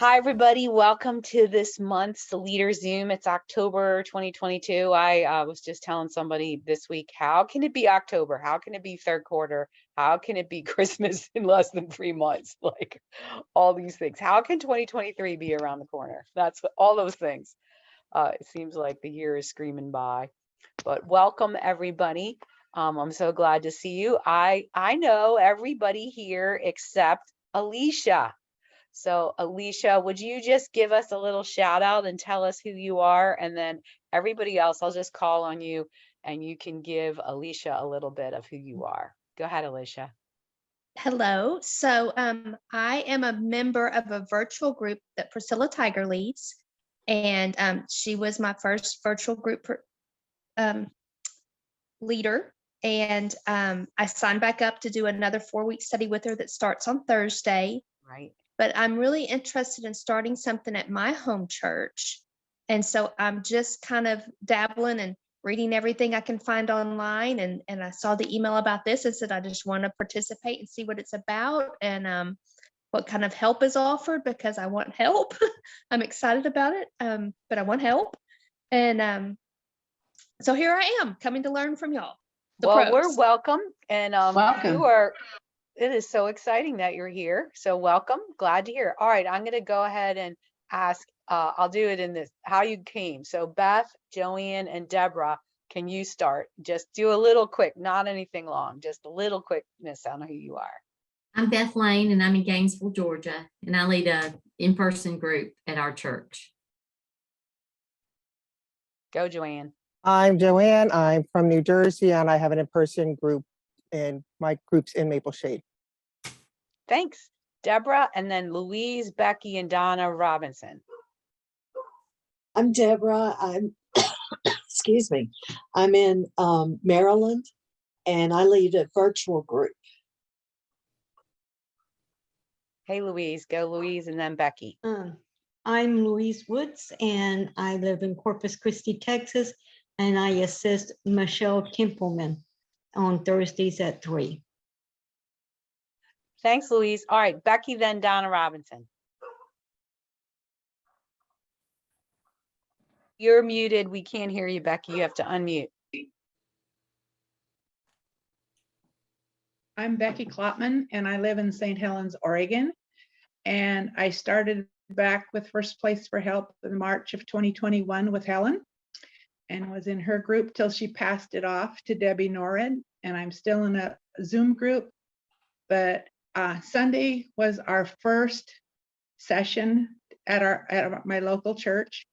Hi, everybody. Welcome to this month's Leader Zoom. It's October 2022. I was just telling somebody this week, how can it be October? How can it be third quarter? How can it be Christmas in less than 3 months? Like all these things. How can 2023 be around the corner? That's all those things. It seems like the year is screaming by. But welcome, everybody. I'm so glad to see you. I know everybody here except Alicia. So Alicia, would you just give us a little shout out and tell us who you are? And then everybody else, I'll just call on you and you can give Alicia a little bit of who you are. Go ahead, Alicia. Hello. So I am a member of a virtual group that Priscilla Tiger leads. And she was my first virtual group leader. And I signed back up to do another 4-week study with her that starts on Thursday. Right. But I'm really interested in starting something at my home church. And so I'm just kind of dabbling and reading everything I can find online. And I saw the email about this and said, I just want to participate and see what it's about and what kind of help is offered because I want help. I'm excited about it, but I want help. And so here I am coming to learn from y'all. Well, we're welcome. And Welcome. It is so exciting that you're here. So welcome. Glad to hear. All right, I'm going to go ahead and ask, I'll do it in this, how you came. So Beth, Joanne, and Deborah, can you start? Just do a little quick, not anything long, just a little quickness on who you are. I'm Beth Lane, and I'm in Gainesville, Georgia, and I lead a in-person group at our church. Go, Joanne. I'm Joanne. I'm from New Jersey, and I have an in-person group, and my group's in Maple Shade. Thanks, Deborah, and then Louise, Becky, and Donna Robinson. I'm Deborah. I'm, excuse me, I'm in Maryland, and I lead a virtual group. Hey, Louise, go Louise, and then Becky. I'm Louise Woods, and I live in Corpus Christi, Texas, and I assist Michelle Templeman on Thursdays at 3. Thanks, Louise. All right, Becky, then Donna Robinson. You're muted. We can't hear you, Becky. You have to unmute. I'm Becky Klopman, and I live in St. Helens, Oregon. And I started back with First Place for Help in March of 2021 with Helen and was in her group till she passed it off to Debbie Norrid. And I'm still in a Zoom group, but Sunday was our first session at my local church.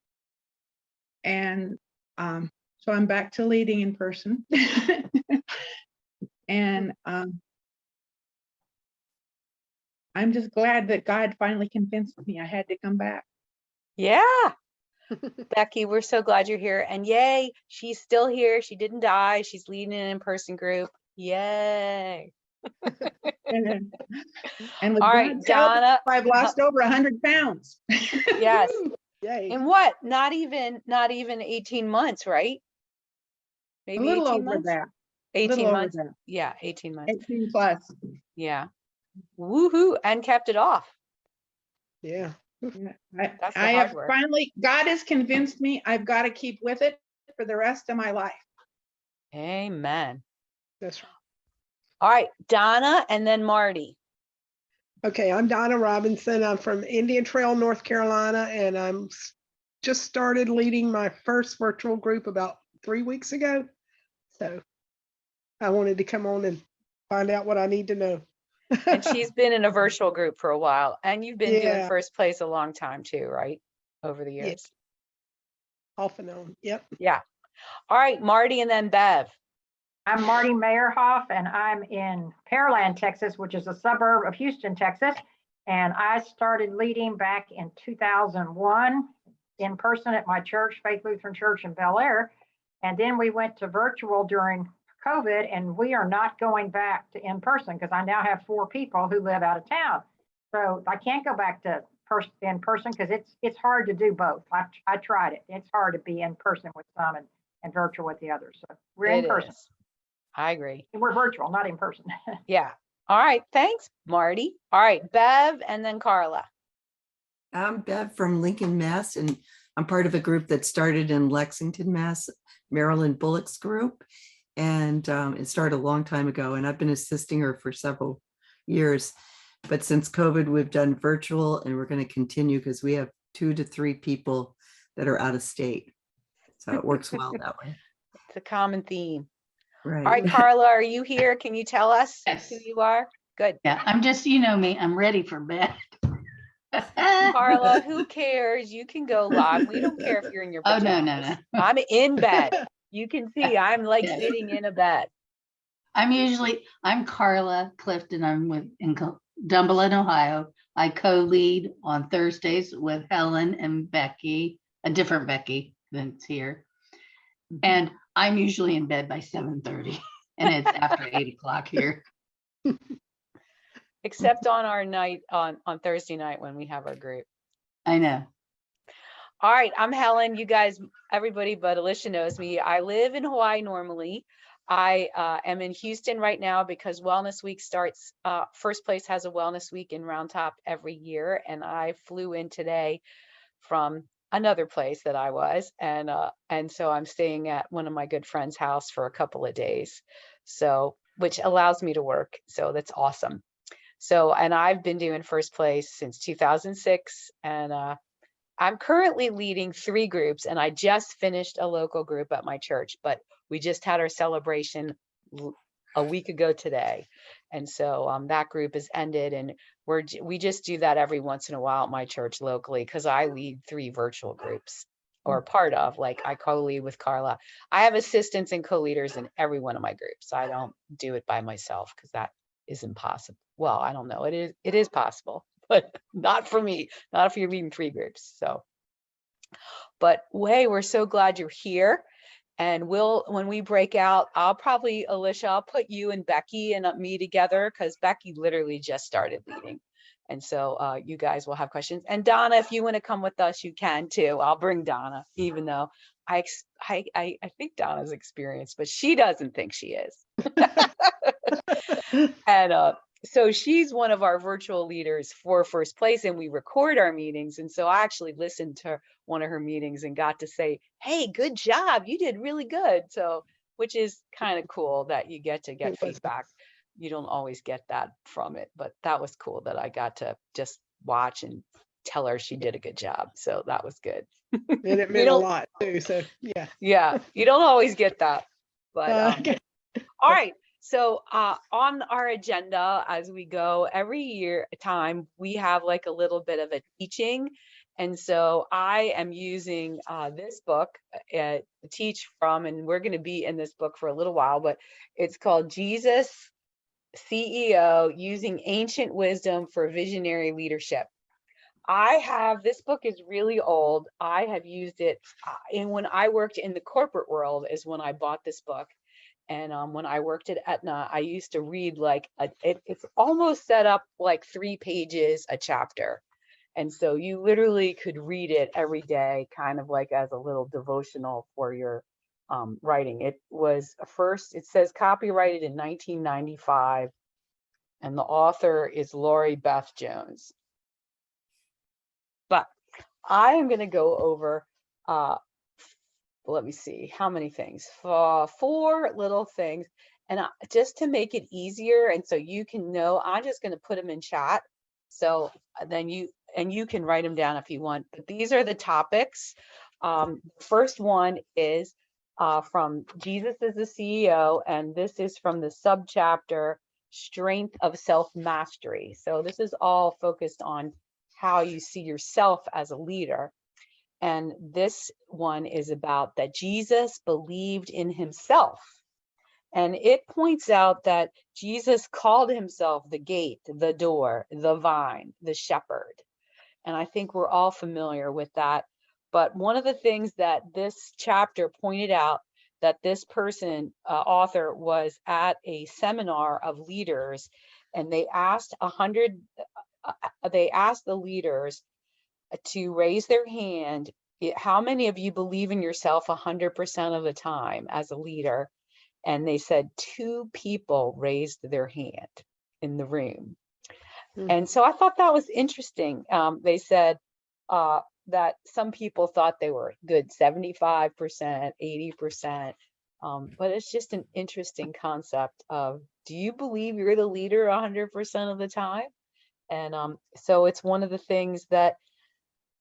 And so I'm back to leading in person. And I'm just glad that God finally convinced me I had to come back. Yeah. Becky, we're so glad you're here. And yay, she's still here. She didn't die. She's leading an in-person group. Yay. And with all right, God's help, Donna, I've lost over 100 pounds. Yes. Yay. In what? Not even 18 months, right? Maybe A little 18 over months? that. 18 over months. that. Yeah, 18 months. 18 plus. Yeah. Woohoo. And kept it off. Yeah. That's the I hard have work. finally, God has convinced me I've got to keep with it for the rest of my life. Amen. That's right. All right, Donna and then Marty. Okay, I'm Donna Robinson. I'm from Indian Trail, North Carolina, and I'm just started leading my first virtual group about 3 weeks ago. So I wanted to come on and find out what I need to know. And she's been in a virtual group for a while, and you've been doing Yeah. First Place a long time too, right? Over the years. Yeah. Off and on. Yep. Yeah. All right, Marty and then Bev. I'm Marty Meyerhoff, and I'm in Pearland, Texas, which is a suburb of Houston, Texas. And I started leading back in 2001 in person at my church, Faith Lutheran Church in Bel Air. And then we went to virtual during COVID, and we are not going back to in person because I now have 4 people who live out of town. So I can't go back to in person because it's hard to do both. I tried it. It's hard to be in person with some and virtual with the others. So we're in person. I agree. We're virtual, not in person. Yeah. All right. Thanks, Marty. All right, Bev and then Carla. I'm Bev from Lincoln, Mass, and I'm part of a group that started in Lexington, Mass, Marilyn Bullock's group. And it started a long time ago, and I've been assisting her for several years. But since COVID, we've done virtual, and we're going to continue because we have 2 to 3 people that are out of state. So it works well that way. It's a common theme. Right. All right, Carla, are you here? Can you tell us Yes. who you are? Good. Yeah, I'm just, you know me, I'm ready for bed. Carla, who cares? You can go live. We don't care if you're in your Oh, pajamas. no. I'm in bed. You can see I'm like Yes. sitting in a bed. I'm Carla Clifton. I'm in Dumberland, Ohio. I co-lead on Thursdays with Helen and Becky, a different Becky than's here. And I'm usually in bed by 7:30 and it's after 8 o'clock here. Except on our night on Thursday night when we have our group. I know. All right, I'm Helen. You guys, everybody but Alicia knows me. I live in Hawaii normally. I am in Houston right now because Wellness Week starts. First Place has a Wellness Week in Round Top every year, and I flew in today from another place that I was, and so I'm staying at one of my good friends' house for a couple of days, so which allows me to work. So that's awesome. So, and I've been doing First Place since 2006, and I'm currently leading 3 groups, and I just finished a local group at my church, but we just had our celebration a week ago today. And so that group is ended, and we just do that every once in a while at my church locally because I lead 3 virtual groups, or part of, like I co-lead with Carla. I have assistants and co-leaders in every one of my groups. I don't do it by myself because that is impossible. Well, I don't know. It is possible, but not for me, not if you're leading 3 groups. So, but hey, we're so glad you're here. And when we break out, Alicia, I'll put you and Becky and me together because Becky literally just started leading. And so you guys will have questions. And Donna, if you want to come with us, you can too. I'll bring Donna, even though I think Donna's experienced, but she doesn't think she is. And so she's one of our virtual leaders for First Place, and we record our meetings. And so I actually listened to one of her meetings and got to say, hey, good job. You did really good. So, which is kind of cool that you get to get feedback. You don't always get that from it, but that was cool that I got to just watch and tell her she did a good job. So that was good. And it meant a lot too. So yeah. Yeah, you don't always get that, but all right. So on our agenda as we go every time, we have like a little bit of a teaching. And so I am using this book to teach from, and we're going to be in this book for a little while, but it's called Jesus CEO Using Ancient Wisdom for Visionary Leadership. This book is really old. I have used it when I worked in the corporate world is when I bought this book. And when I worked at Aetna, I used to read like it's almost set up like 3 pages a chapter. And so you literally could read it every day, kind of like as a little devotional for your writing. It says copyrighted in 1995, and the author is Lori Beth Jones. But I am going to go over let me see how many things, 4 little things, and just to make it easier and so you can know, I'm just going to put them in chat, so then you can write them down if you want. But these are the topics. First one is from Jesus as the CEO, and this is from the subchapter Strength of Self-Mastery. So this is all focused on how you see yourself as a leader. And this one is about that Jesus believed in himself. And it points out that Jesus called himself the gate, the door, the vine, the shepherd. And I think we're all familiar with that. But one of the things that this chapter pointed out, that this person, author, was at a seminar of leaders, and they asked the leaders to raise their hand. How many of you believe in yourself 100% of the time as a leader? And they said 2 people raised their hand in the room. And so I thought that was interesting. They said that some people thought they were good 75%, 80%. But it's just an interesting concept of, do you believe you're the leader 100% of the time? And so it's one of the things that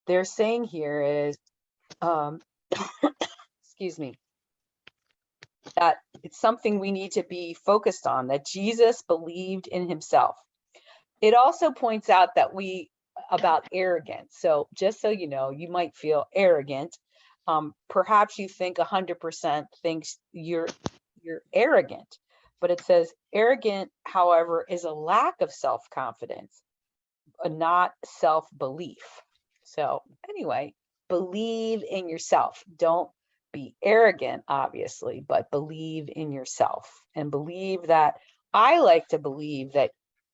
they're saying here is, excuse me, that it's something we need to be focused on, that Jesus believed in himself. It also points out that about arrogance. So just so you know, you might feel arrogant. Perhaps you think 100% thinks you're arrogant, but it says arrogant, however, is a lack of self-confidence, not self-belief. So anyway, believe in yourself. Don't be arrogant, obviously, but believe in yourself, and believe that, I like to believe that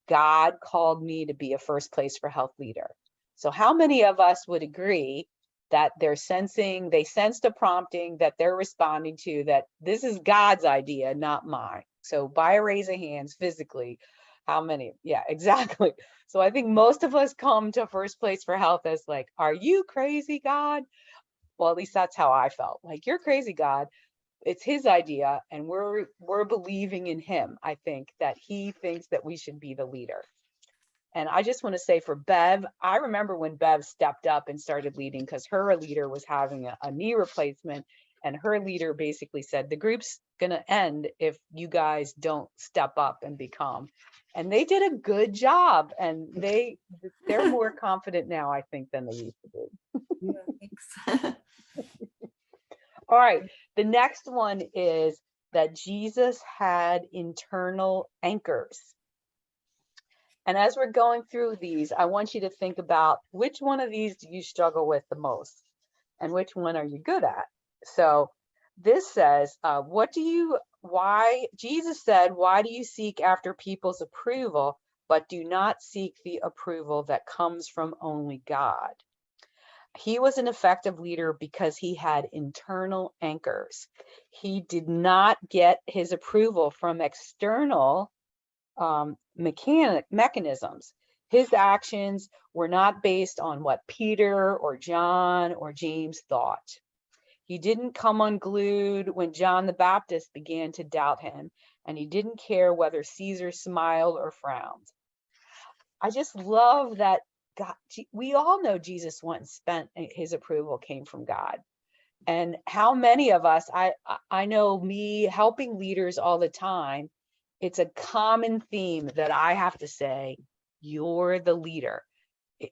God called me to be a first place for health leader. So how many of us would agree that they sensed a prompting that they're responding to, that this is God's idea, not mine? So by a raise of hands physically, how many? Yeah, exactly. So I think most of us come to first place for health as like, are you crazy, God? Well, at least that's how I felt. Like, you're crazy, God. It's his idea, and we're believing in him. I think that he thinks that we should be the leader. And I just want to say for Bev, I remember when Bev stepped up and started leading, because her leader was having a knee replacement, and her leader basically said, the group's gonna end if you guys don't step up and become. And they did a good job, and they're more confident now, I think, than they used to be. Yeah, thanks. All right, the next one is that Jesus had internal anchors. And as we're going through these, I want you to think about, which one of these do you struggle with the most? And which one are you good at? So this says, Jesus said, why do you seek after people's approval, but do not seek the approval that comes from only God? He was an effective leader because he had internal anchors. He did not get his approval from external mechanisms. His actions were not based on what Peter or John or James thought. He didn't come unglued when John the Baptist began to doubt him, and he didn't care whether Caesar smiled or frowned. I just love that God, we all know Jesus went and spent, his approval came from God. And how many of us, I know me helping leaders all the time, it's a common theme that I have to say, you're the leader.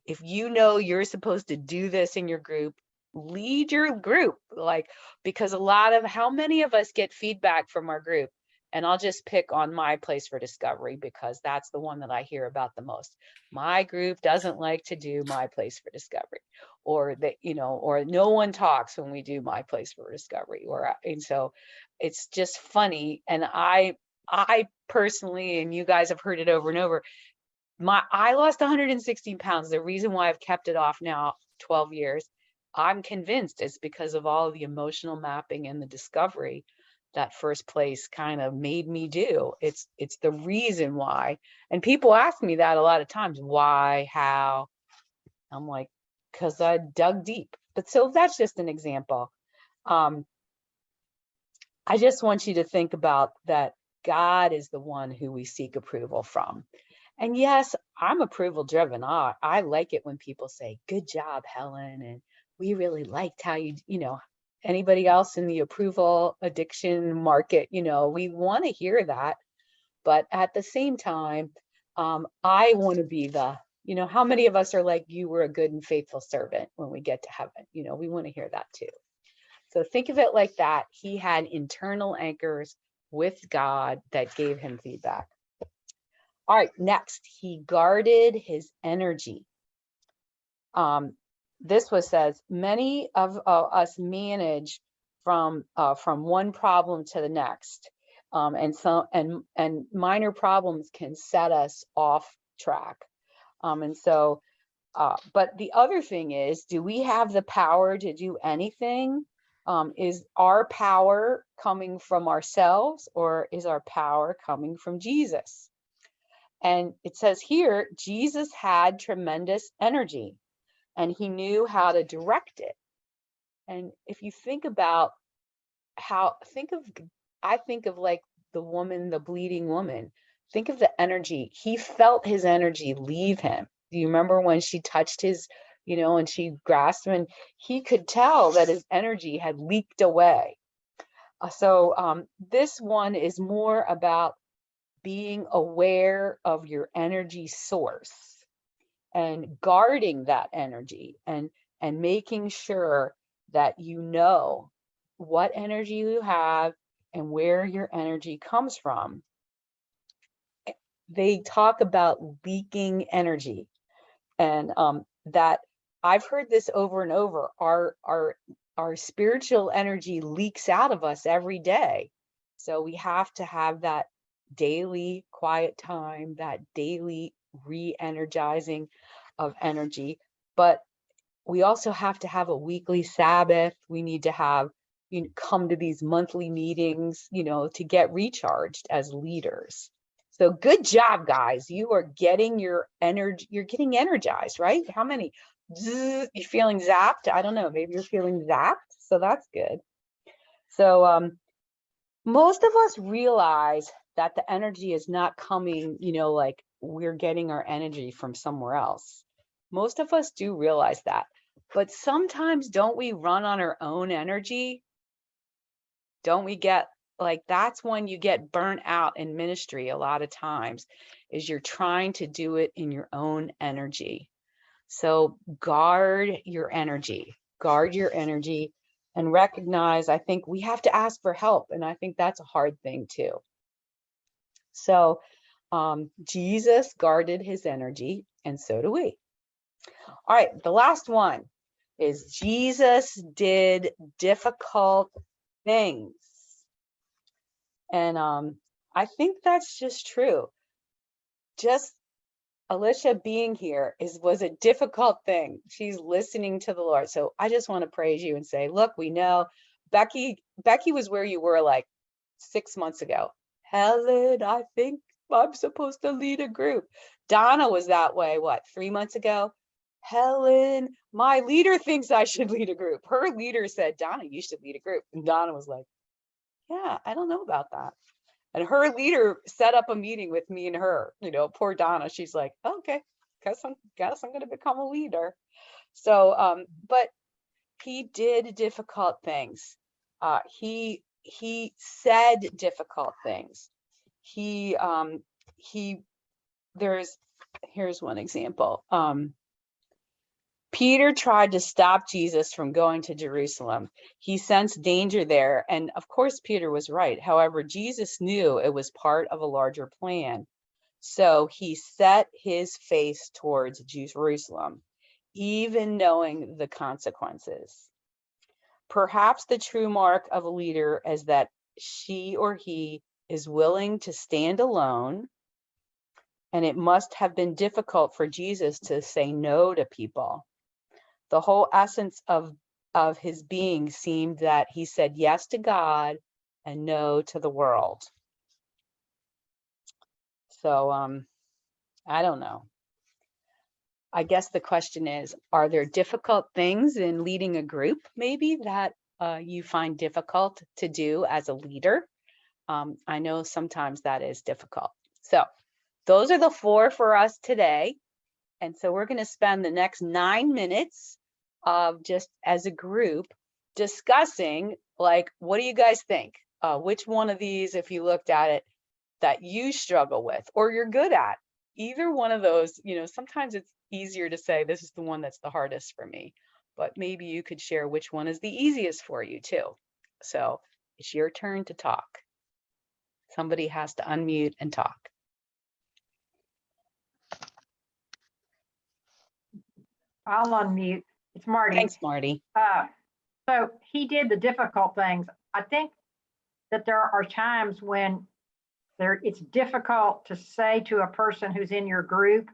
If you know you're supposed to do this in your group, lead your group. Like, because how many of us get feedback from our group? And I'll just pick on my place for discovery, because that's the one that I hear about the most. My group doesn't like to do my place for discovery, or that, or no one talks when we do my place for discovery, and so it's just funny. And I personally, and you guys have heard it over and over, I lost 116 pounds. The reason why I've kept it off now 12 years, I'm convinced it's because of all the emotional mapping and the discovery that first place kind of made me do. It's the reason why. And people ask me that a lot of times, why, how? I'm like, because I dug deep. But so that's just an example. I just want you to think about that God is the one who we seek approval from. And yes, I'm approval driven. I like it when people say, good job, Helen. And we really liked how anybody else in the approval addiction market, we want to hear that. But at the same time, I want to be how many of us are like, you were a good and faithful servant when we get to heaven? We want to hear that too. So think of it like that. He had internal anchors with God that gave him feedback. All right, next, he guarded his energy. This says, many of us manage from one problem to the next. And minor problems can set us off track. But the other thing is, do we have the power to do anything? Is our power coming from ourselves, or is our power coming from Jesus? And it says here, Jesus had tremendous energy. and he knew how to direct it. And if you think about I think of like the woman, the bleeding woman. Think of the energy. He felt his energy leave him. Do you remember when she touched his, and she grasped him, and he could tell that his energy had leaked away. So this one is more about being aware of your energy source and guarding that energy and making sure that you know what energy you have and where your energy comes from. They talk about leaking energy, and that I've heard this over and over. Our spiritual energy leaks out of us every day. So we have to have that daily quiet time, that daily re-energizing of energy. But we also have to have a weekly Sabbath. We need to have, come to these monthly meetings, to get recharged as leaders. So good job, guys. You are getting your energy, you're getting energized, right? How many? You're feeling zapped? I don't know, maybe you're feeling zapped. So that's good. So most of us realize that the energy is not coming, like we're getting our energy from somewhere else. Most of us do realize that. But sometimes don't we run on our own energy? Don't we get like, that's when you get burnt out in ministry a lot of times, is you're trying to do it in your own energy. So guard your energy, and recognize, I think we have to ask for help. And I think that's a hard thing too. So Jesus guarded his energy, and so do we. All right, the last one is Jesus did difficult things. And I think that's just true. Just Alicia being here was a difficult thing. She's listening to the Lord. So I just want to praise you and say, look, we know Becky was where you were like 6 months ago. Helen, I think I'm supposed to lead a group. Donna was that way, 3 months ago? Helen, my leader thinks I should lead a group. Her leader said, Donna, you should lead a group. And Donna was like, yeah, I don't know about that. And her leader set up a meeting with me and her, poor Donna. She's like, okay, guess I'm going to become a leader. So, but he did difficult things. He said difficult things. Here's one example. Peter tried to stop Jesus from going to Jerusalem. He sensed danger there, and of course Peter was right. However, Jesus knew it was part of a larger plan. So he set his face towards Jerusalem, even knowing the consequences. Perhaps the true mark of a leader is that she or he is willing to stand alone, and it must have been difficult for Jesus to say no to people. The whole essence of his being seemed that he said yes to God and no to the world. So I don't know. I guess the question is, are there difficult things in leading a group maybe that you find difficult to do as a leader? I know sometimes that is difficult. So those are the 4 for us today. And so we're going to spend the next 9 minutes of just as a group discussing, like, what do you guys think? Which one of these, if you looked at it, that you struggle with or you're good at? Either one of those, sometimes it's easier to say this is the one that's the hardest for me, but maybe you could share which one is the easiest for you too. So it's your turn to talk. Somebody has to unmute and talk. I'll unmute. It's Marty. Thanks, Marty. So he did the difficult things. I think that there are times when it's difficult to say to a person who's in your group,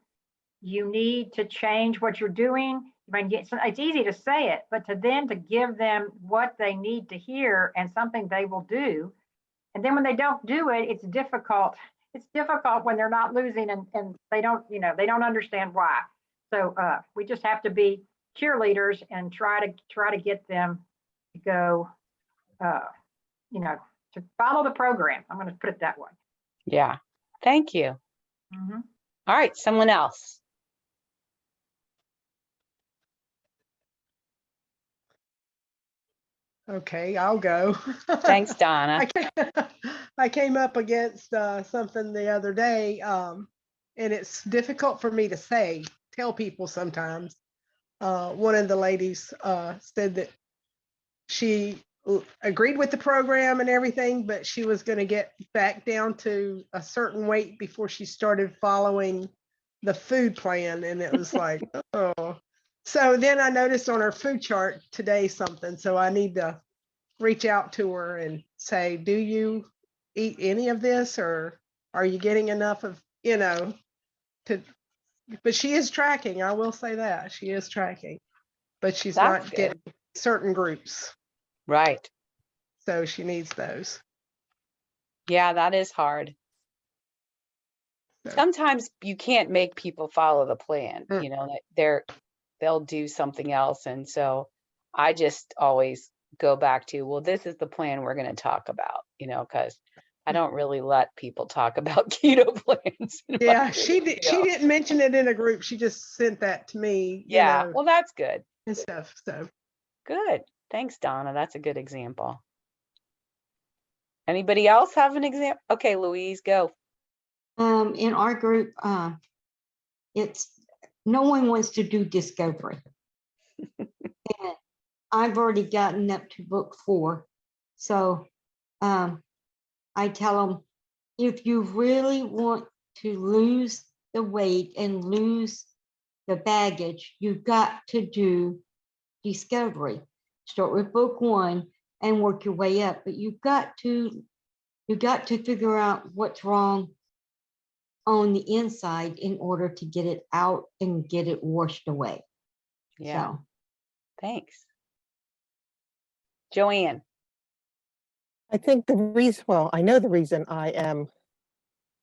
you need to change what you're doing. It's easy to say it, but to give them what they need to hear and something they will do. And then when they don't do it, it's difficult. It's difficult when they're not losing and they don't understand why. So we just have to be cheerleaders and try to get them to go, to follow the program. I'm going to put it that way. Yeah. Thank you. Mhm. All right, someone else. Okay, I'll go. Thanks, Donna. I came up against something the other day, and it's difficult for me to tell people sometimes. One of the ladies said that she agreed with the program and everything, but she was going to get back down to a certain weight before she started following the food plan. And it was like, oh. So then I noticed on her food chart today something. So I need to reach out to her and say, do you eat any of this, or are you getting enough of, but she is tracking. I will say that she is tracking, but she's That's not good. getting certain groups. Right. So she needs those. Yeah, that is hard. So. Sometimes you can't make people follow the plan, Mm. that they'll do something else. And so I just always go back to, well, this is the plan we're going to talk about, because I don't really let people talk about keto plans. Yeah, she didn't mention it in a group. She just sent that to me, Yeah, well, that's good. and stuff. So Good. Thanks, Donna. That's a good example. Anybody else have an example? Okay, Louise, go. In our group, it's no one wants to do discovery. And I've already gotten up to book 4. So I tell them, if you really want to lose the weight and lose the baggage, you've got to do discovery. Start with book 1 and work your way up. But you've got to figure out what's wrong on the inside in order to get it out and get it washed away. Yeah. So. Thanks. Joanne. I think I know the reason I am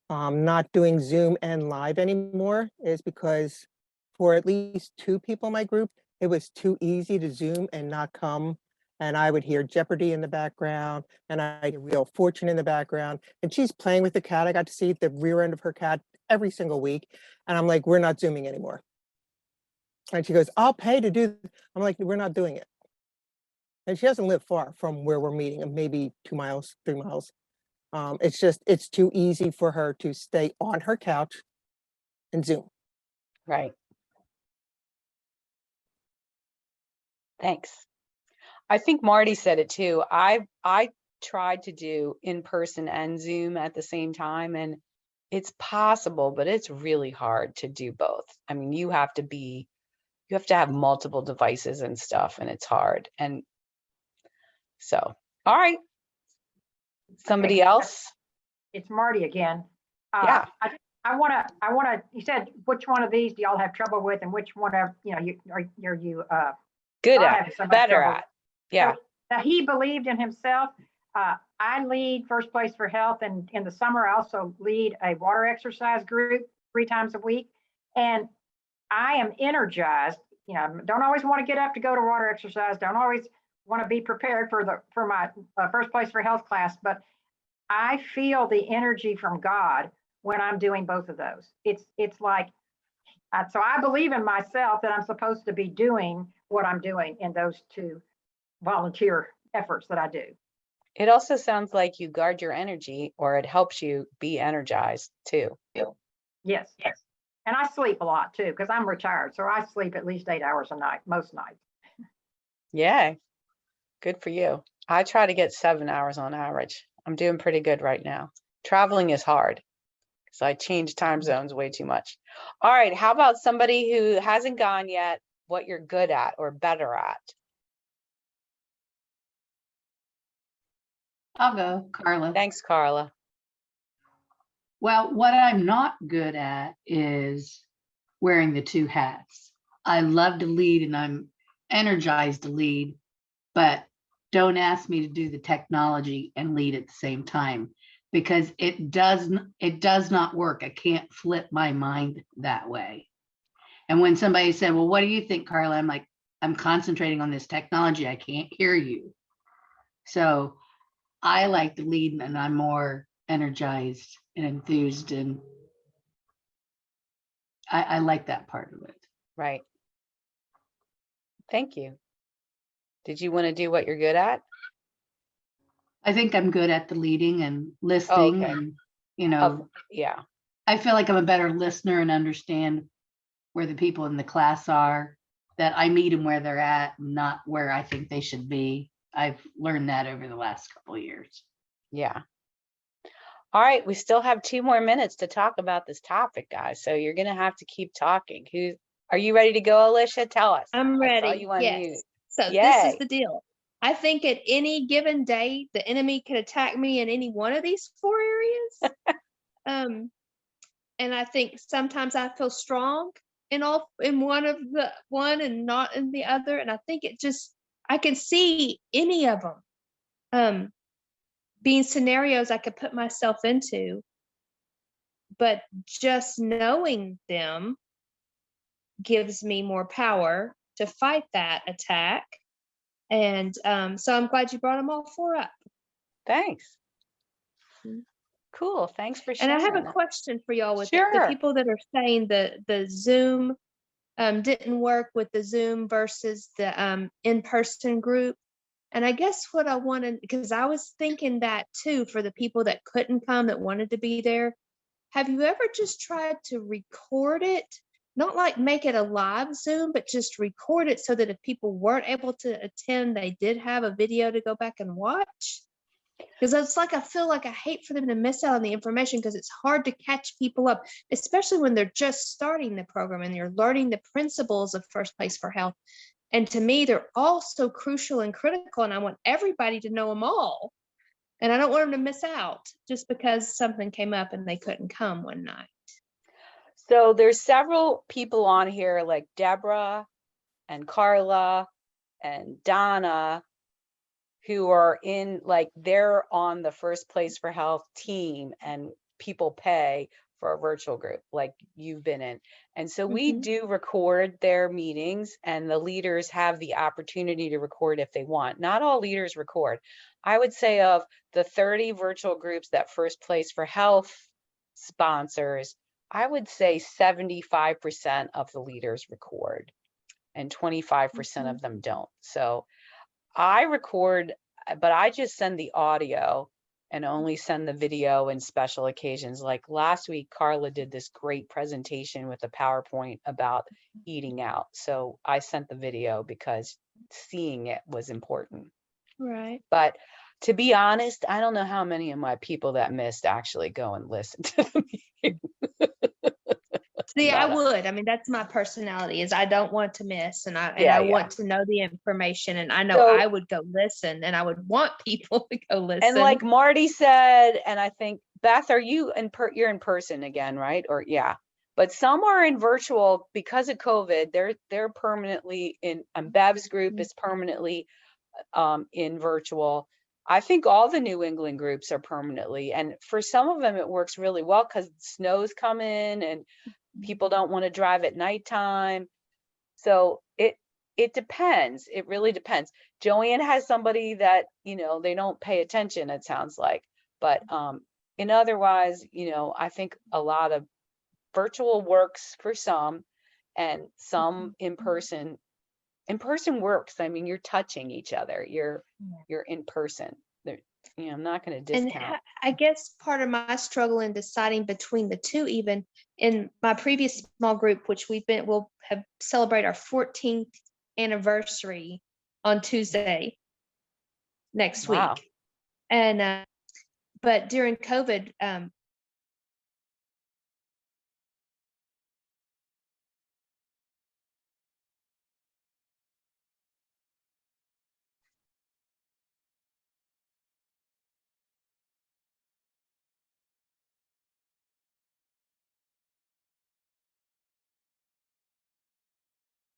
not doing Zoom and live anymore is because for at least 2 people in my group, it was too easy to Zoom and not come. And I would hear Jeopardy in the background, and I hear Wheel of Fortune in the background. And she's playing with the cat. I got to see the rear end of her cat every single week. And I'm like, we're not Zooming anymore. And she goes, I'll pay to do. I'm like, we're not doing it. And she doesn't live far from where we're meeting, maybe 2 miles, 3 miles. It's too easy for her to stay on her couch and Zoom. Right. Thanks. I think Marty said it too. I tried to do in person and Zoom at the same time, and it's possible, but it's really hard to do both. I mean, you have to have multiple devices and stuff, and it's hard. And so, all right. Somebody else? It's Marty again. Yeah. I want to, you said, which one of these do y'all have trouble with, and which one of, you Good not at, having so much better trouble at. Yeah. So, now he believed in himself. I lead First Place for Health, and in the summer I also lead a water exercise group 3 times a week. And I am energized. Don't always want to get up to go to water exercise. Don't always want to be prepared for my First Place for Health class, but I feel the energy from God when I'm doing both of those. It's like, so I believe in myself that I'm supposed to be doing what I'm doing in those 2 volunteer efforts that I do. It also sounds like you guard your energy, or it helps you be energized too. Yes. And I sleep a lot too, because I'm retired. So I sleep at least 8 hours a night, most nights. Yeah. Good for you. I try to get 7 hours on average. I'm doing pretty good right now. Traveling is hard because I change time zones way too much. All right. How about somebody who hasn't gone yet, what you're good at or better at? I'll go, Carla. Thanks, Carla. Well, what I'm not good at is wearing the 2 hats. I love to lead and I'm energized to lead, but don't ask me to do the technology and lead at the same time, because it does not work. I can't flip my mind that way. And when somebody said, well, what do you think, Carla? I'm like, I'm concentrating on this technology. I can't hear you. So I like to lead and I'm more energized and enthused, and I like that part of it. Right. Thank you. Did you want to do what you're good at? I think I'm good at the leading and listening, okay. and, you know, Yeah. I feel like I'm a better listener and understand where the people in the class are, that I meet them where they're at, not where I think they should be. I've learned that over the last couple of years. Yeah. All right. We still have 2 more minutes to talk about this topic, guys. So you're going to have to keep talking. Are you ready to go, Alicia? Tell us. I'm I saw ready. you on mute. Yes. So this Yay. is the deal. I think at any given day, the enemy could attack me in any one of these 4 areas. And I think sometimes I feel strong in one and not in the other. And I think I can see any of them being scenarios I could put myself into, but just knowing them gives me more power to fight that attack. And so I'm glad you brought them all 4 up. Thanks. Mhm. Cool. Thanks for And sharing. I have a that. question for y'all with the Sure. people that are saying the Zoom didn't work with the Zoom versus the in-person group. And I guess what I wanted, because I was thinking that too, for the people that couldn't come, that wanted to be there. Have you ever just tried to record it? Not like make it a live Zoom, but just record it so that if people weren't able to attend, they did have a video to go back and watch? Because it's like, I feel like I hate for them to miss out on the information, because it's hard to catch people up, especially when they're just starting the program and you're learning the principles of First Place for Health. And to me, they're all so crucial and critical, and I want everybody to know them all. And I don't want them to miss out just because something came up and they couldn't come one night. So there's several people on here like Deborah and Carla and Donna who are they're on the First Place for Health team, and people pay for a virtual group like you've been in. And so we do record their meetings, and the leaders have the opportunity to record if they want. Not all leaders record. I would say of the 30 virtual groups that First Place for Health sponsors, I would say 75% of the leaders record and 25% of them don't. So I record, but I just send the audio and only send the video in special occasions. Like last week, Carla did this great presentation with a PowerPoint about eating out. So I sent the video because seeing it was important. Right. But to be honest, I don't know how many of my people that missed actually go and listen to the meeting. See, I Not a- would. I mean, that's my personality, is I don't want to miss, and I Yeah, want to know the information, and I know So- I would go listen, and I would want people to go listen. And like Marty said, and I think Beth, are you you're in person again, right? Or yeah, but some are in virtual because of COVID. They're permanently in. Bev's group is permanently in virtual. I think all the New England groups are permanently, and for some of them it works really well because snow's coming and people don't want to drive at nighttime. So it depends. It really depends. Joanne has somebody that, they don't pay attention, it sounds like. But in otherwise, I think a lot of virtual works for some, and some in person. In person works. I mean, you're touching each other. You're in person. I'm not going to And discount. I guess part of my struggle in deciding between the two, even in my previous small group, which we'll have celebrate our 14th anniversary on Tuesday next Wow. week. And but during COVID,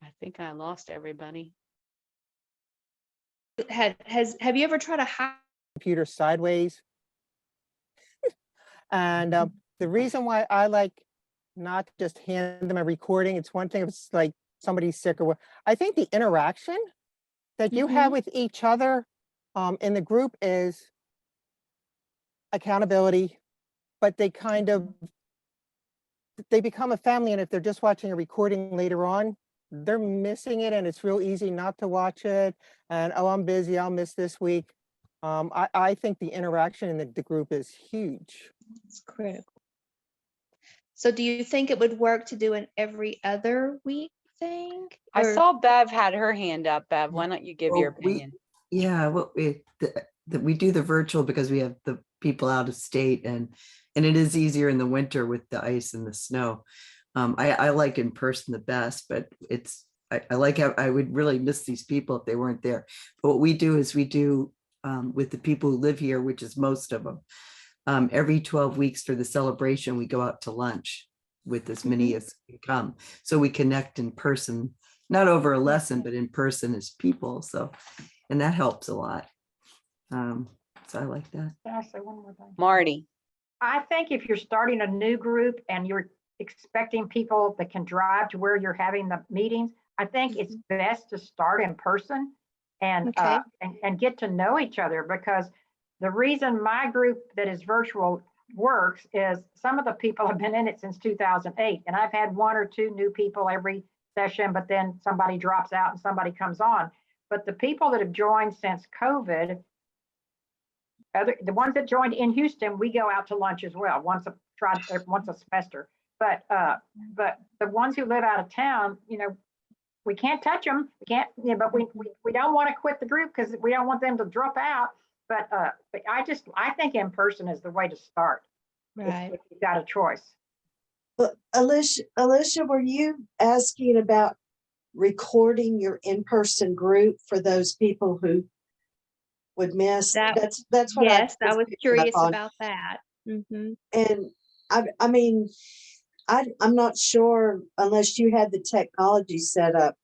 I think I lost everybody. have you ever tried to hide? Computer sideways. And the reason why I like not just hand them a recording, it's one thing if it's like somebody's sick or what. I think the interaction that you have with each other in the group is accountability, but they kind of, they become a family. And if they're just watching a recording later on, they're missing it, and it's real easy not to watch it. And, oh, I'm busy, I'll miss this week. I think the interaction in the group is huge. It's critical. So do you think it would work to do an every other week thing? I Or- saw Bev had her hand up. Bev, why don't you give your Well, opinion? we do the virtual because we have the people out of state, and it is easier in the winter with the ice and the snow. I like in person the best, but I like how I would really miss these people if they weren't there. But what we do is we do with the people who live here, which is most of them, every 12 weeks for the celebration, we go out to lunch with as many as can come. So we connect in person, not over a lesson, but in person as people. So, and that helps a lot. So I like that. Can I say one more thing? Marty. I think if you're starting a new group and you're expecting people that can drive to where you're having the meetings, I think it's best to start in person and Okay. and get to know each other, because the reason my group that is virtual works is some of the people have been in it since 2008, and I've had one or two new people every session, but then somebody drops out and somebody comes on. But the people that have joined since COVID, the ones that joined in Houston, we go out to lunch as well once a semester. But the ones who live out of town, we can't touch them. We can't, but we don't want to quit the group because we don't want them to drop out. But I think in person is the way to start. Right. If you've got a choice. But Alicia, were you asking about recording your in-person group for those people who would miss? That's what Yes, I was picking up curious on. about that. And I mean, I'm not sure, unless you had the technology set up,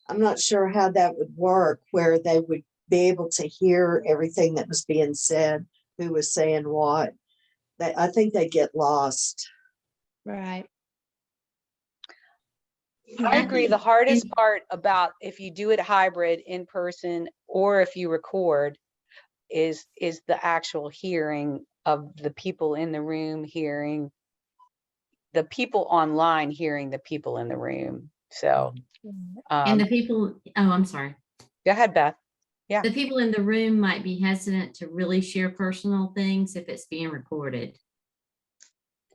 I'm not sure how that would work, where they would be able to hear everything that was being said, who was saying what. I think they get lost. Right. I agree. The hardest part about if you do it hybrid in person or if you record is the actual hearing of the people in the room, hearing the people online, hearing the people in the room. So And the people, oh, I'm sorry. Go ahead, Beth. Yeah. The people in the room might be hesitant to really share personal things if it's being recorded.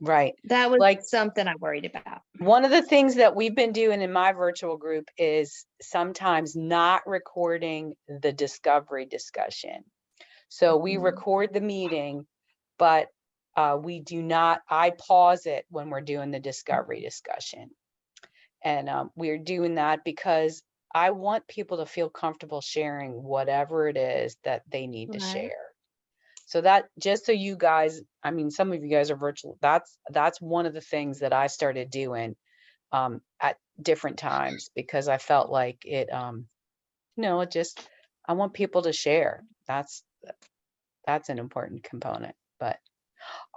Right. That was like something I worried about. One of the things that we've been doing in my virtual group is sometimes not recording the discovery discussion. So we record the meeting, but we do not, I pause it when we're doing the discovery discussion. And we're doing that because I want people to feel comfortable sharing whatever it is that they need to share. So that, just so you guys, I mean, some of you guys are virtual. That's one of the things that I started doing at different times, because I felt like it, it just, I want people to share. That's an important component. But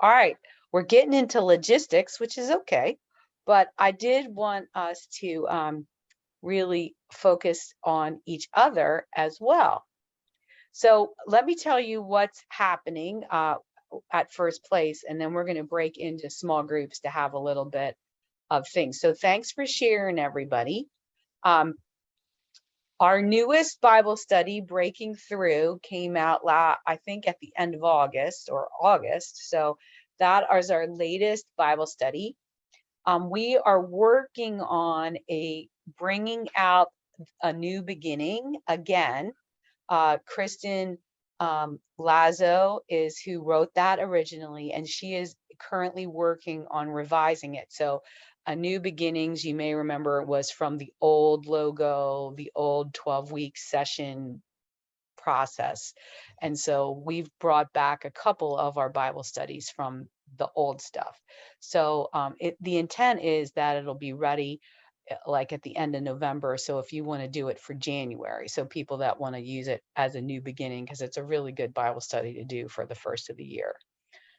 all right, we're getting into logistics, which is okay. But I did want us to really focus on each other as well. So let me tell you what's happening at First Place, and then we're going to break into small groups to have a little bit of things. So thanks for sharing, everybody. Our newest Bible study, Breaking Through, came out, I think, at the end of August. So that is our latest Bible study. We are working on bringing out a new beginning again. Kristen Lazo is who wrote that originally, and she is currently working on revising it. So A New Beginnings, you may remember, was from the old logo, the old 12-week session process. And so we've brought back a couple of our Bible studies from the old stuff. So the intent is that it'll be ready like at the end of November. So if you want to do it for January, so people that want to use it as a new beginning, because it's a really good Bible study to do for the first of the year.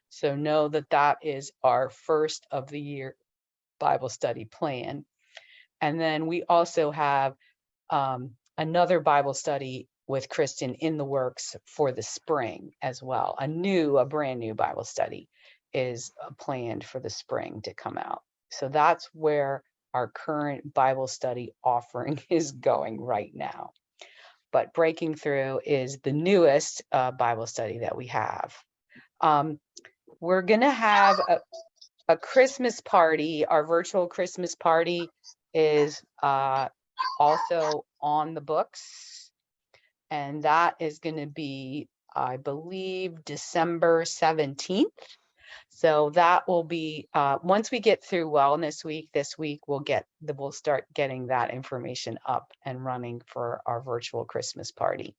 So know that that is our first of the year Bible study plan. And then we also have another Bible study with Kristen in the works for the spring as well. A brand new Bible study is planned for the spring to come out. So that's where our current Bible study offering is going right now. But Breaking Through is the newest Bible study that we have. We're going to have a Christmas party. Our virtual Christmas party is also on the books. And that is going to be, I believe, December 17th. So that will be, once we get through Wellness Week this week, we'll start getting that information up and running for our virtual Christmas party.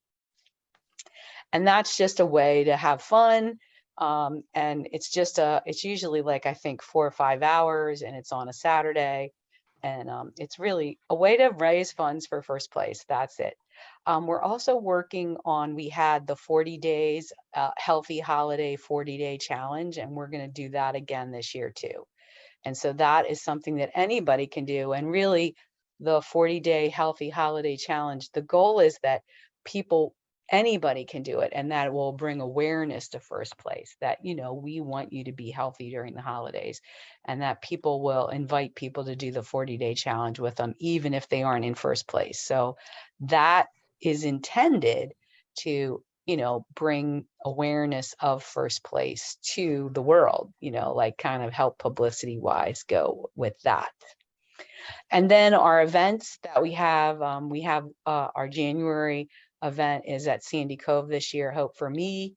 And that's just a way to have fun. And it's usually like, I think 4 or 5 hours, and it's on a Saturday. And it's really a way to raise funds for First Place. That's it. We're also working on, we had the 40 days healthy holiday 40-day challenge, and we're going to do that again this year too. And so that is something that anybody can do. And really the 40-day healthy holiday challenge, the goal is that anybody can do it, and that will bring awareness to First Place that, we want you to be healthy during the holidays, and that people will invite people to do the 40-day challenge with them, even if they aren't in First Place. So that is intended to, bring awareness of First Place to the world, like kind of help publicity wise go with that. And then our events that we have our January event is at Sandy Cove this year, Hope for Me.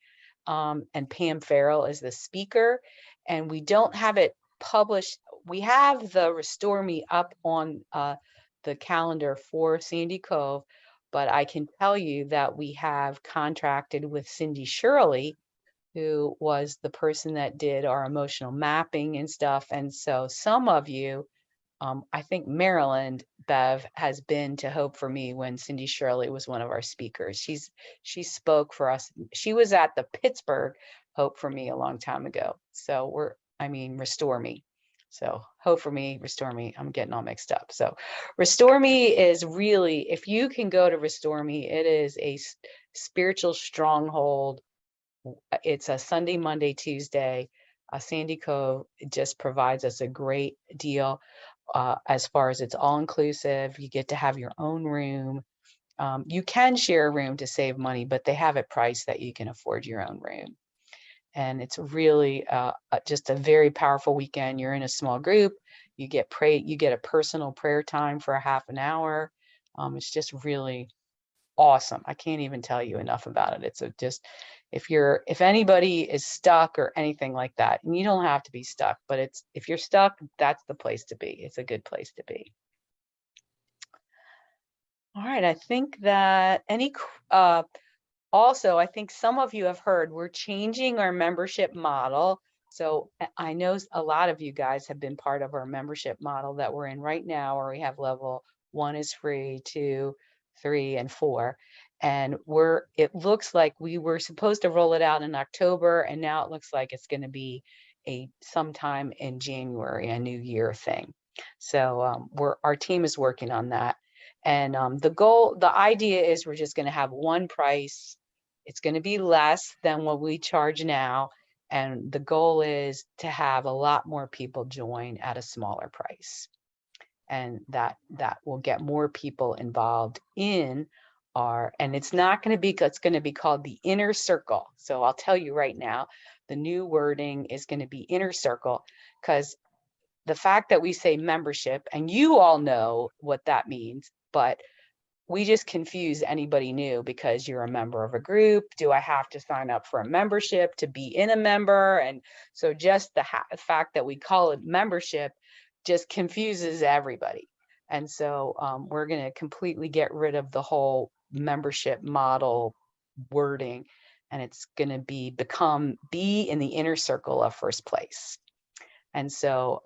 And Pam Farrell is the speaker. And we don't have it published. We have the Restore Me up on the calendar for Sandy Cove, but I can tell you that we have contracted with Cindy Shirley, who was the person that did our emotional mapping and stuff. And so some of you, I think Maryland, Bev, has been to Hope for Me when Cindy Shirley was one of our speakers. She spoke for us. She was at the Pittsburgh Hope for Me a long time ago. So Restore Me. So Hope for Me, Restore Me, I'm getting all mixed up. So Restore Me is really, if you can go to Restore Me, it is a spiritual stronghold. It's a Sunday, Monday, Tuesday. Sandy Cove just provides us a great deal. As far as it's all inclusive, you get to have your own room. You can share a room to save money, but they have it priced that you can afford your own room. And it's really just a very powerful weekend. You're in a small group. You get a personal prayer time for a half an hour. It's just really awesome. I can't even tell you enough about it. It's if anybody is stuck or anything like that, and you don't have to be stuck, but if you're stuck, that's the place to be. It's a good place to be. All right, I think that also, I think some of you have heard we're changing our membership model. So I know a lot of you guys have been part of our membership model that we're in right now, where we have level 1 is free, 2, 3, and 4. And it looks like we were supposed to roll it out in October, and now it looks like it's going to be sometime in January, a new year thing. So our team is working on that. And the idea is we're just going to have one price. It's going to be less than what we charge now. And the goal is to have a lot more people join at a smaller price. And that will get more people involved in and it's going to be called the Inner Circle. So I'll tell you right now, the new wording is going to be Inner Circle, because the fact that we say membership, and you all know what that means, but we just confuse anybody new because you're a member of a group. Do I have to sign up for a membership to be in a member? And so just the fact that we call it membership just confuses everybody. And so we're going to completely get rid of the whole membership model wording, and it's going to be in the inner circle of First Place. And so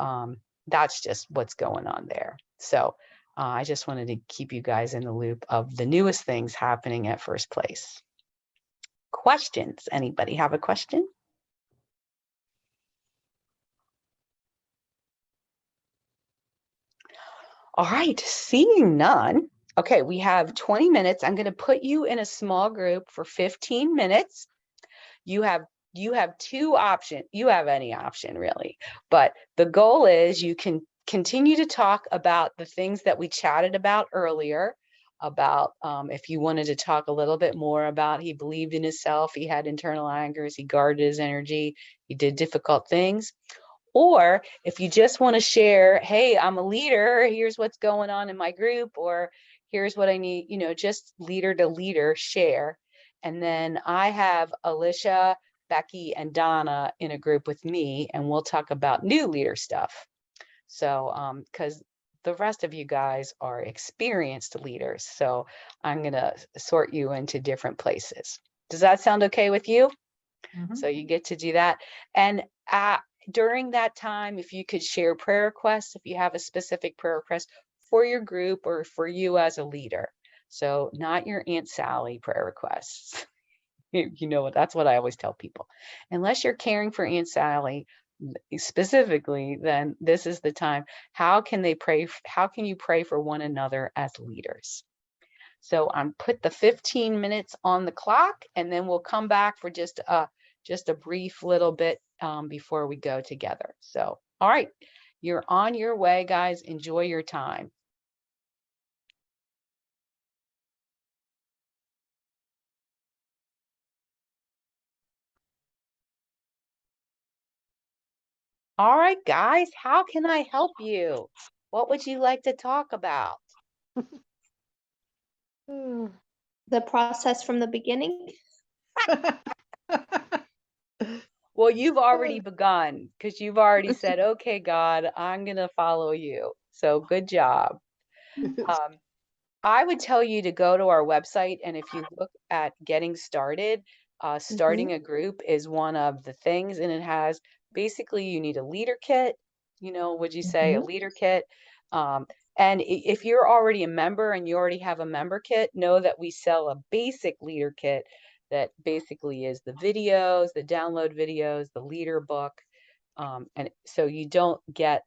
that's just what's going on there. So I just wanted to keep you guys in the loop of the newest things happening at First Place. Questions? Anybody have a question? All right, seeing none. Okay, we have 20 minutes. I'm going to put you in a small group for 15 minutes. You have two options. You have any option really, but the goal is you can continue to talk about the things that we chatted about earlier, about if you wanted to talk a little bit more about he believed in himself, he had internal angers, he guarded his energy, he did difficult things. Or if you just want to share, hey, I'm a leader, here's what's going on in my group, or here's what I need, just leader to leader share. And then I have Alicia, Becky, and Donna in a group with me, and we'll talk about new leader stuff. So, because the rest of you guys are experienced leaders, so I'm going to sort you into different places. Does that sound okay with you? So you get to do that. And during that time, if you could share prayer requests, if you have a specific prayer request for your group or for you as a leader. So not your Aunt Sally prayer requests. You know what? That's what I always tell people. Unless you're caring for Aunt Sally specifically, then this is the time. How can they pray? How can you pray for one another as leaders? So I'm put the 15 minutes on the clock, and then we'll come back for just a brief little bit before we go together. So, all right, you're on your way, guys. Enjoy your time. All right, guys, how can I help you? What would you like to talk about? The process from the beginning. Well, you've already begun because you've already said, okay, God, I'm going to follow you. So good job. I would tell you to go to our website, and if you look at getting started, starting a group is one of the things, and it has basically you need a leader kit, would you say a leader kit? And if you're already a member and you already have a member kit, know that we sell a basic leader kit that basically is the videos, the download videos, the leader book. And so you don't get,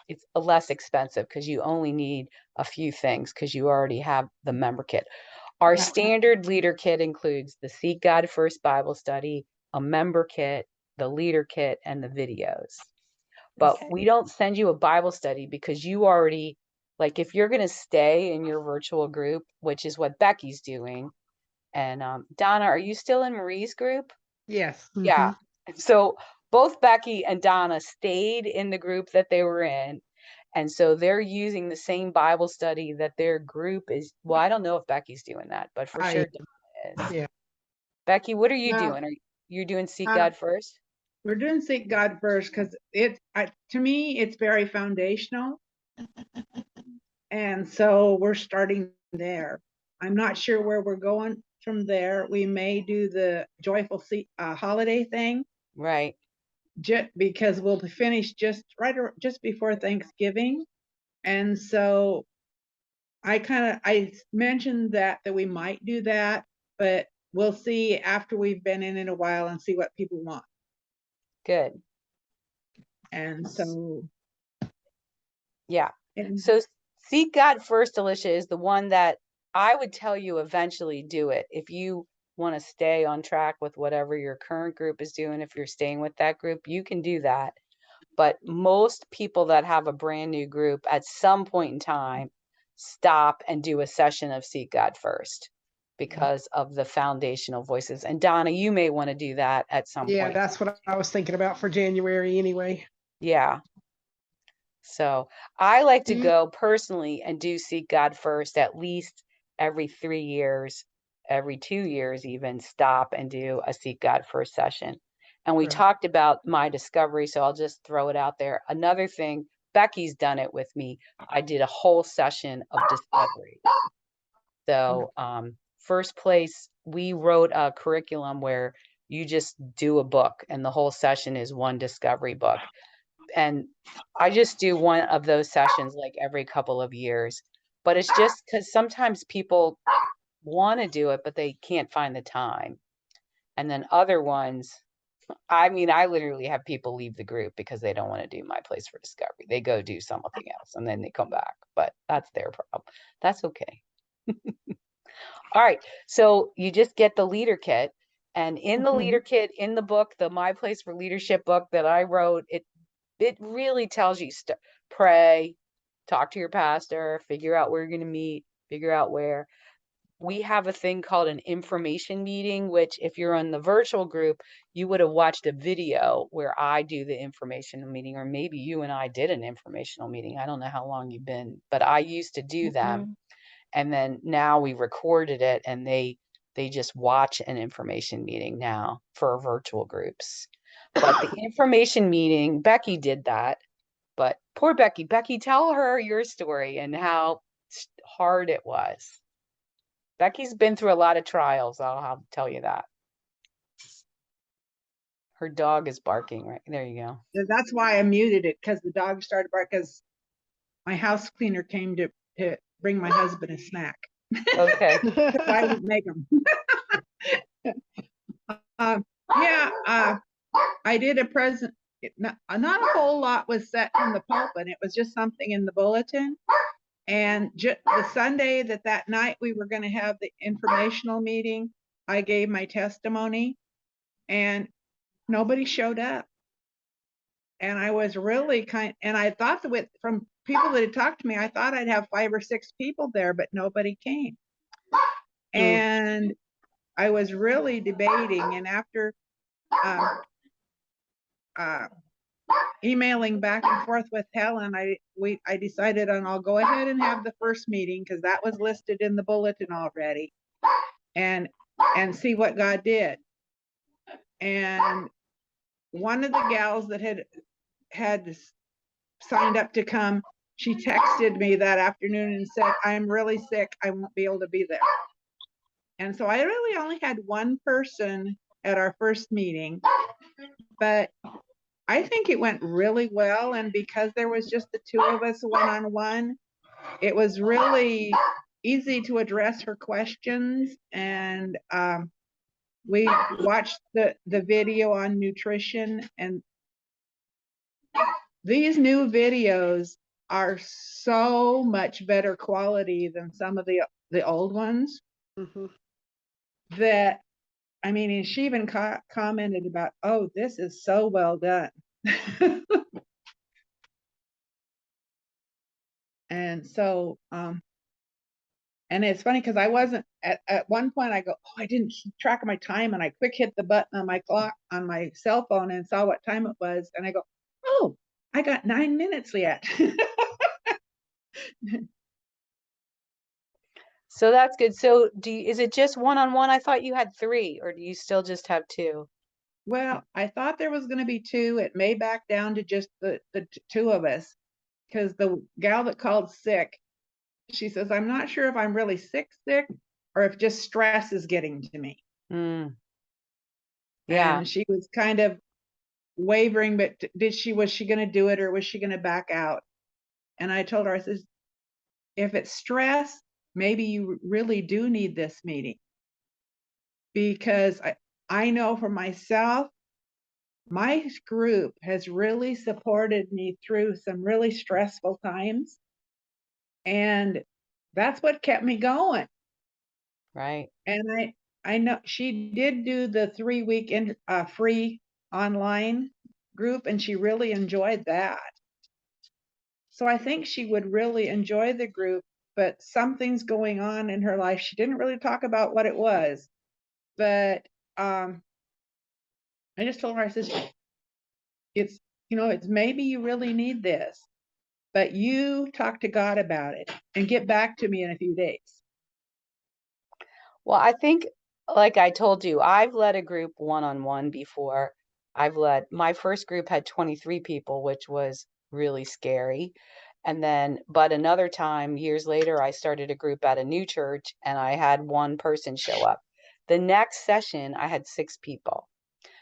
it's a less expensive because you only need a few things because you already have the member kit. Our standard leader kit includes the Seek God First Bible study, a member kit, the leader kit, and the videos. But we don't send you a Bible study because you already, like if you're going to stay in your virtual group, which is what Becky's doing. And Donna, are you still in Marie's group? Yes. Yeah. So both Becky and Donna stayed in the group that they were in. And so they're using the same Bible study that their group is. Well, I don't know if Becky's doing that, but for sure Donna is. Yeah. Becky, what are you No. doing? Are you doing Seek God First? We're doing Seek God First because to me, it's very foundational. And so we're starting there. I'm not sure where we're going from there. We may do the joyful holiday thing. Right. Because we'll be finished just before Thanksgiving. And so I mentioned that we might do that, but we'll see after we've been in it a while and see what people want. Good. And so, yeah. So Seek God First, Alicia, is the one that I would tell you eventually do it. If you want to stay on track with whatever your current group is doing, if you're staying with that group, you can do that. But most people that have a brand new group at some point in time stop and do a session of Seek God First because of the foundational voices. And Donna, you may want to do that at some point. Yeah, that's what I was thinking about for January anyway. Yeah. So I like to go personally and do Seek God First at least every 3 years, every 2 years even, stop and do a Seek God First session. And we talked about my discovery, so I'll just throw it out there. Another thing, Becky's done it with me. I did a whole session of discovery. So first place, we wrote a curriculum where you just do a book and the whole session is one discovery book. And I just do one of those sessions like every couple of years. But it's just because sometimes people want to do it, but they can't find the time. And then other ones, I mean, I literally have people leave the group because they don't want to do my place for discovery. They go do something else and then they come back, but that's their problem. That's okay. All right. So you just get the leader kit, and in the leader kit, in the book, the My Place for Leadership book that I wrote, it really tells you pray, talk to your pastor, figure out where you're going to meet, figure out where. We have a thing called an information meeting, which if you're on the virtual group, you would have watched a video where I do the informational meeting, or maybe you and I did an informational meeting. I don't know how long you've been, but I used to do them. And then now we recorded it, and they just watch an information meeting now for virtual groups. But the information meeting, Becky did that. But poor Becky. Becky, tell her your story and how hard it was. Becky's been through a lot of trials, I'll have to tell you that. Her dog is barking, right? There you go. That's why I muted it, because the dog started barking, because my house cleaner came to bring my husband a snack. Okay. I would make them. I did a present. Not a whole lot was set in the pulpit. It was just something in the bulletin. And the Sunday that night we were going to have the informational meeting, I gave my testimony, and nobody showed up. And I was really and I thought that from people that had talked to me, I thought I'd have 5 or 6 people there, but nobody came. And I was really debating, and after emailing back and forth with Helen, I decided on I'll go ahead and have the first meeting, because that was listed in the bulletin already, and see what God did. And one of the gals that had signed up to come, she texted me that afternoon and said, I'm really sick, I won't be able to be there. And so I really only had one person at our first meeting, but I think it went really well. And because there was just the 2 of us one-on-one, it was really easy to address her questions. And we watched the video on nutrition, and these new videos are so much better quality than some of the old ones. That, I mean, and she even commented about, oh, this is so well done. And so, and it's funny because I wasn't at one point I go, oh, I didn't keep track of my time, and I quick hit the button on my clock on my cell phone and saw what time it was, and I go, oh, I got 9 minutes yet. So that's good. So is it just one-on-one? I thought you had 3, or do you still just have 2? Well, I thought there was going to be 2. It may back down to just the 2 of us, because the gal that called sick, she says, I'm not sure if I'm really sick, or if just stress is getting to me. Yeah. And she was kind of wavering, but was she going to do it, or was she going to back out? And I told her, I says, if it's stress, maybe you really do need this meeting, because I know for myself, my group has really supported me through some really stressful times. And that's what kept me going. Right. And I know she did do the 3-week free online group, and she really enjoyed that. So I think she would really enjoy the group, but something's going on in her life. She didn't really talk about what it was, but I just told her, I said, it's maybe you really need this, but you talk to God about it and get back to me in a few days. Well, I think, like I told you, I've led a group one-on-one before. My first group had 23 people, which was really scary. And then, but another time, years later, I started a group at a new church, and I had one person show up. The next session, I had 6 people.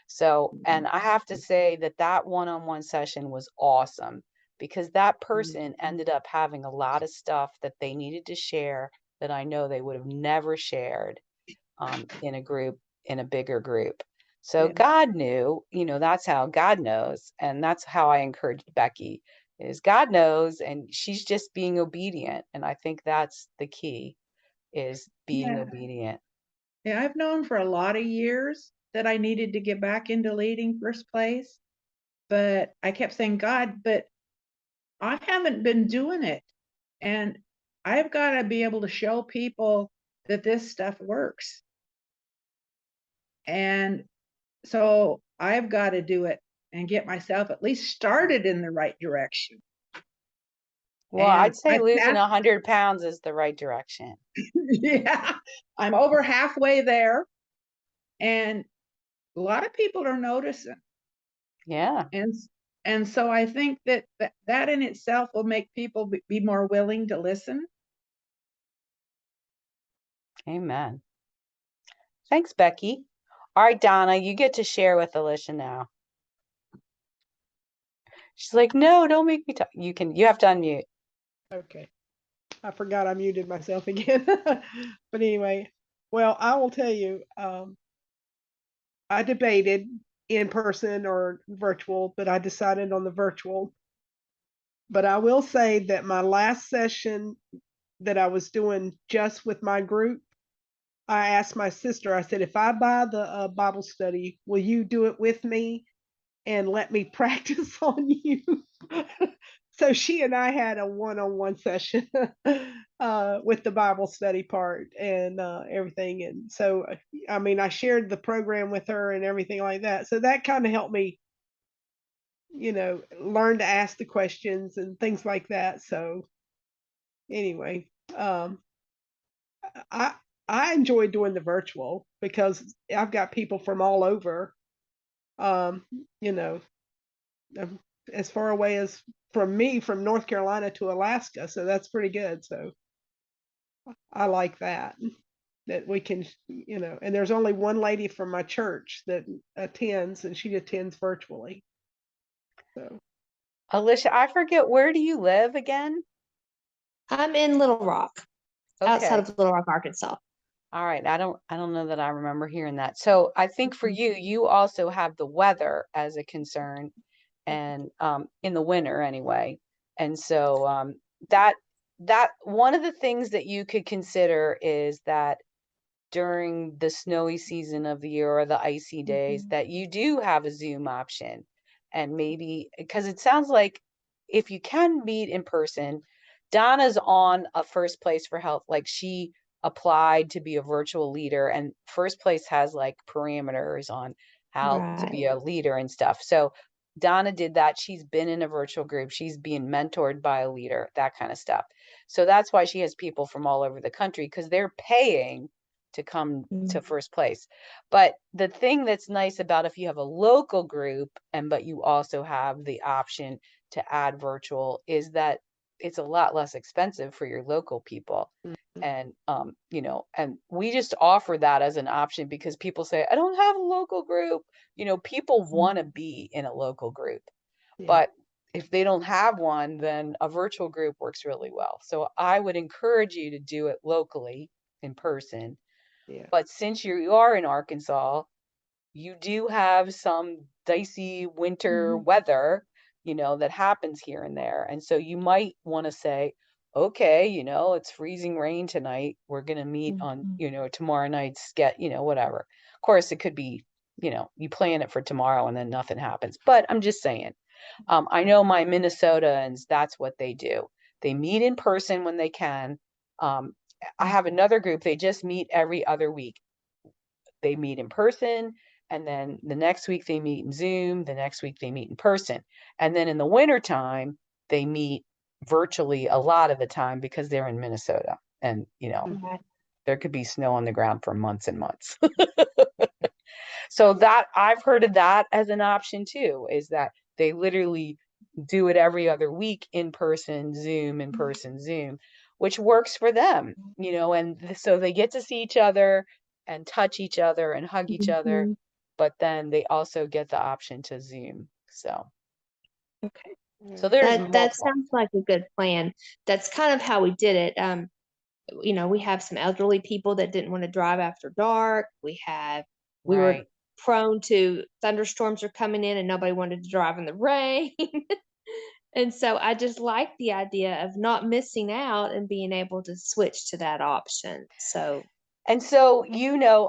So, and I have to say that one-on-one session was awesome, because that person ended up having a lot of stuff that they needed to share that I know they would have never shared in a bigger group. So Yeah. God knew, that's how God knows. And that's how I encouraged Becky is God knows, and she's just being obedient. And I think that's the key is being Yeah. obedient. Yeah, I've known for a lot of years that I needed to get back into leading first place, but I kept saying, God, but I haven't been doing it. And I've got to be able to show people that this stuff works. And so I've got to do it and get myself at least started in the right direction. Well, And I'd say I've losing passed, 100 pounds is the right direction. yeah, I'm over halfway there. And a lot of people are noticing. Yeah. And so I think that in itself will make people be more willing to listen. Amen. Thanks, Becky. All right, Donna, you get to share with Alicia now. She's like, no, don't make me talk. You have to unmute. Okay. I forgot I muted myself again. But anyway, well, I will tell you, I debated in person or virtual, but I decided on the virtual. But I will say that my last session that I was doing just with my group, I asked my sister, I said, if I buy the Bible study, will you do it with me and let me practice on you? So she and I had a one-on-one session with the Bible study part and everything. And so, I mean, I shared the program with her and everything like that. So that kind of helped me, learn to ask the questions and things like that. So anyway, I I enjoy doing the virtual because I've got people from all over, um, you know, um, as far away as from me from North Carolina to Alaska. So that's pretty good. So I like that we can, and there's only one lady from my church that attends and she attends virtually. So Alicia, I forget, where do you live again? I'm in Little Rock, outside Okay. of Little Rock, Arkansas. All right. I don't know that I remember hearing that. So I think for you also have the weather as a concern, and in the winter anyway. And so that one of the things that you could consider is that during the snowy season of the year or the icy days that you do have a Zoom option. And maybe because it sounds like if you can meet in person, Donna's on a First Place for Health. Like she applied to be a virtual leader, and First Place has like parameters on how to be Right. a leader and stuff. So Donna did that. She's been in a virtual group. She's being mentored by a leader, that kind of stuff. So that's why she has people from all over the country because they're paying to come to First Place. But the thing that's nice about if you have a local group but you also have the option to add virtual is that it's a lot less expensive for your local people. And and we just offer that as an option because people say, I don't have a local group. People want to be in a local group. yeah, But if they don't have one, then a virtual group works really well. So I would encourage you to do it locally in person. yeah. But since you are in Arkansas, you do have some dicey winter weather, that happens here and there. And so you might want to say, okay, it's freezing rain tonight. We're going to meet on, tomorrow night's whatever. Of course, it could be, you plan it for tomorrow and then nothing happens. But I'm just saying, I know my Minnesotans, that's what they do. They meet in person when they can. I have another group, they just meet every other week. They meet in person, and then the next week they meet in Zoom, the next week they meet in person. And then in the wintertime, they meet virtually a lot of the time because they're in Minnesota. And, Right. there could be snow on the ground for months and months. So that I've heard of that as an option too, is that they literally do it every other week in person, Zoom, which works for them, and so they get to see each other and touch each other and hug each other, but then they also get the option to Zoom. So, Okay. so there's That multiple. sounds like a good plan. That's kind of how we did it. We have some elderly people that didn't want to drive after dark. We were Right. prone to thunderstorms are coming in and nobody wanted to drive in the rain. And so I just like the idea of not missing out and being able to switch to that option. So And so,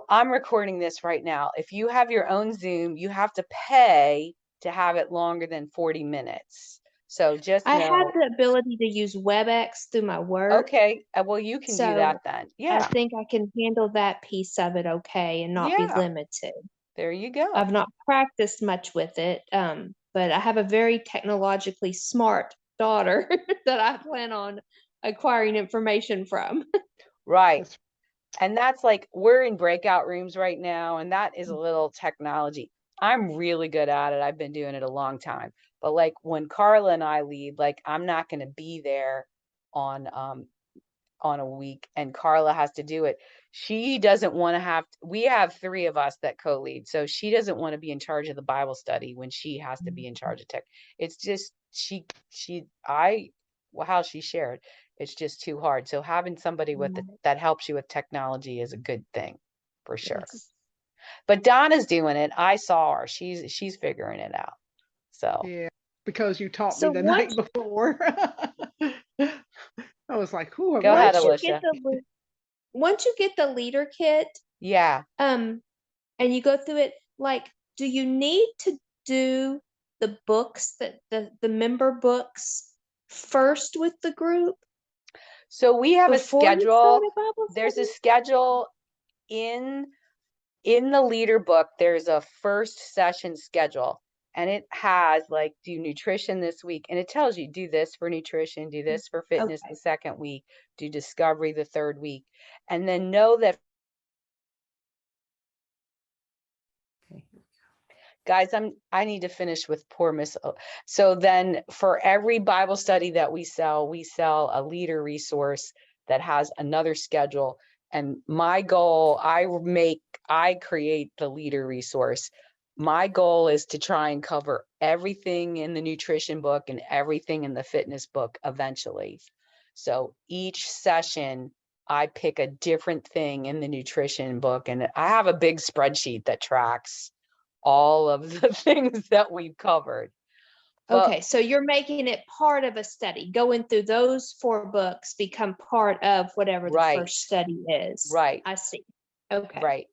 I'm recording this right now. If you have your own Zoom, you have to pay to have it longer than 40 minutes. So just I have know, the ability to use WebEx through my work. okay, well, you can do that So then. I Yeah, think I can handle that piece of it okay and not be yeah, limited. there you go. I've not practiced much with it, but I have a very technologically smart daughter that I plan on acquiring information from. Right. That's- And that's like, we're in breakout rooms right now, and that is a little technology. I'm really good at it. I've been doing it a long time. But like when Carla and I lead, like I'm not going to be there on a week and Carla has to do it. She doesn't want to we have 3 of us that co-lead. So she doesn't want to be in charge of the Bible study when she has to be in charge of tech. It's just, how she shared, it's just too hard. So having somebody that helps you with technology is a good thing for sure. Yes. But Donna's doing it. I saw her. She's figuring it out. So Yeah, because you taught me So the once night before. I was like, "Who am go I?" ahead, once you get Alicia. once you get the leader kit, Yeah. and you go through it, like, do you need to do the books that the member books first with the group So we have a before you schedule. start a Bible There's a study? schedule in the leader book. There's a first session schedule, and it has like, do nutrition this week, and it tells you do this for nutrition, do this for fitness Okay. the second week, do discovery the third week, and then know that, guys, I need to finish with poor Miss. So then for every Bible study that we sell a leader resource that has another schedule. And my goal, I create the leader resource. My goal is to try and cover everything in the nutrition book and everything in the fitness book eventually. So each session, I pick a different thing in the nutrition book, and I have a big spreadsheet that tracks all of the things that we've covered. But Okay, so you're making it part of a study. Going through those 4 books become part of whatever the right, first study is. right, I see. Okay. right.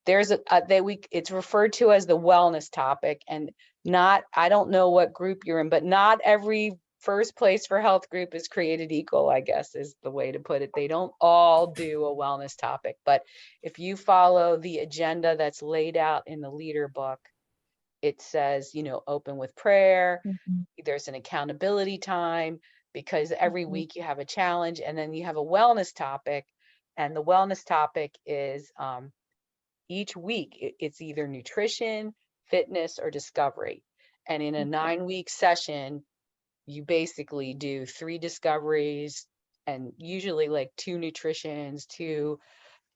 There's it's referred to as the wellness topic, and I don't know what group you're in, but not every first place for health group is created equal, I guess is the way to put it. They don't all do a wellness topic, but if you follow the agenda that's laid out in the leader book, it says, open with prayer. There's an accountability time, because every week you have a challenge, and then you have a wellness topic. And the wellness topic is each week it's either nutrition, fitness, or discovery. And in a 9-week session, you basically do 3 discoveries and usually like 2 nutritions, 2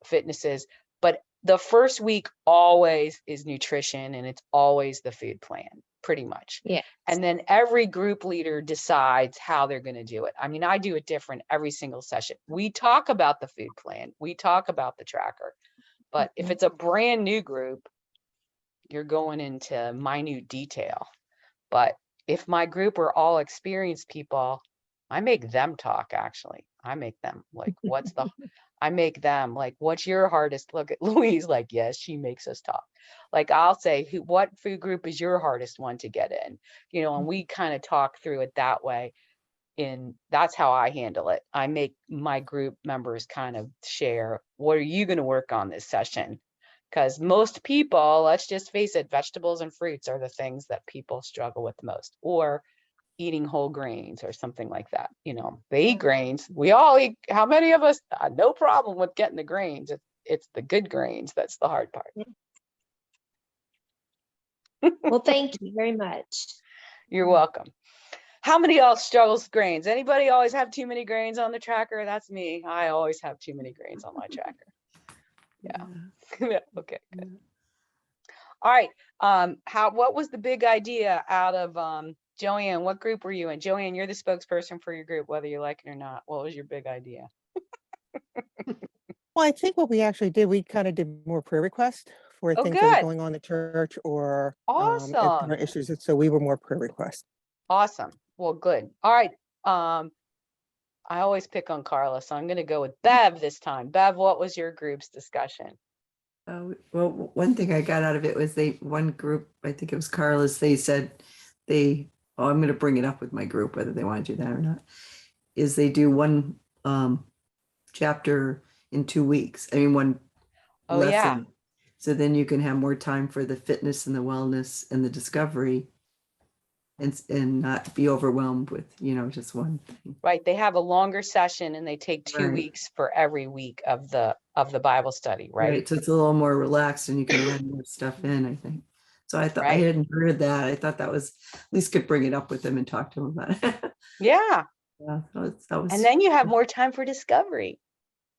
fitnesses. But the first week always is nutrition, and it's always the food plan, pretty much. Yeah. And then every group leader decides how they're going to do it. I mean, I do it different every single session. We talk about the food plan, we talk about the tracker, but if it's a brand new group, you're going into minute detail. But if my group are all experienced people, I make them talk, actually. I make them like, I make them like, what's your hardest? Look at Louise, like, yes, she makes us talk. Like, I'll say, what food group is your hardest one to get in? And we kind of talk through it that way. That's how I handle it. I make my group members kind of share, what are you going to work on this session? Because most people, let's just face it, vegetables and fruits are the things that people struggle with most, or eating whole grains or something like that. They eat grains. We all eat. How many of us? No problem with getting the grains. It's the good grains that's the hard part. Well, thank you very much. You're welcome. How many of y'all struggles with grains? Anybody always have too many grains on the tracker? That's me. I always have too many grains on my tracker. Yeah. Okay, good. All right. What was the big idea out of Joanne? What group were you in? Joanne, you're the spokesperson for your group, whether you like it or not. What was your big idea? Well, I think what we actually did, we kind of did more prayer requests for Oh, things that are good. going on in the church or Awesome. different issues. So we were more prayer requests. Awesome. Well, good. All right. I always pick on Carla, so I'm going to go with Bev this time. Bev, what was your group's discussion? Well, one thing I got out of it was one group, I think it was Carla's, they said I'm going to bring it up with my group, whether they want to do that or not, is they do one chapter in 2 weeks. I mean, one Oh, yeah. lesson. So then you can have more time for the fitness and the wellness and the discovery and not be overwhelmed with, just one thing. Right. They have a longer session and they take 2 Right. weeks for every week of the Bible study, right? Right. So it's a little more relaxed and you can add more stuff in, I think. So I thought I Right. hadn't heard that. I thought that was at least could bring it up with them and talk to them about it. Yeah. Yeah, that was And then you have more time for discovery.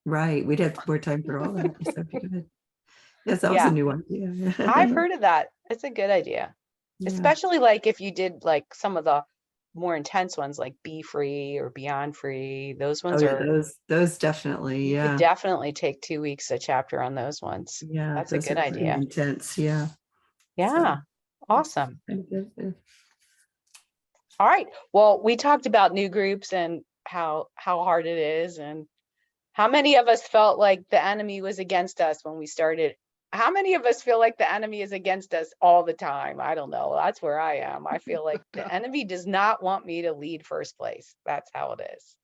right. We'd have more time for all that. So that'd be good. Yes, that was Yeah. a new idea. I've heard of that. It's a good idea. Yeah. Especially like if you did like some of the more intense ones like Be Free or Beyond Free. Those ones Oh, yeah, are those definitely, you could yeah. definitely take 2 weeks a chapter on those ones. Yeah, That's a those good are pretty idea. intense, yeah. Yeah. Awesome. Kind of good. All right. Well, we talked about new groups and how hard it is, and how many of us felt like the enemy was against us when we started. How many of us feel like the enemy is against us all the time? I don't know. That's where I am. I feel like the enemy does not want me to lead first place. That's how it is.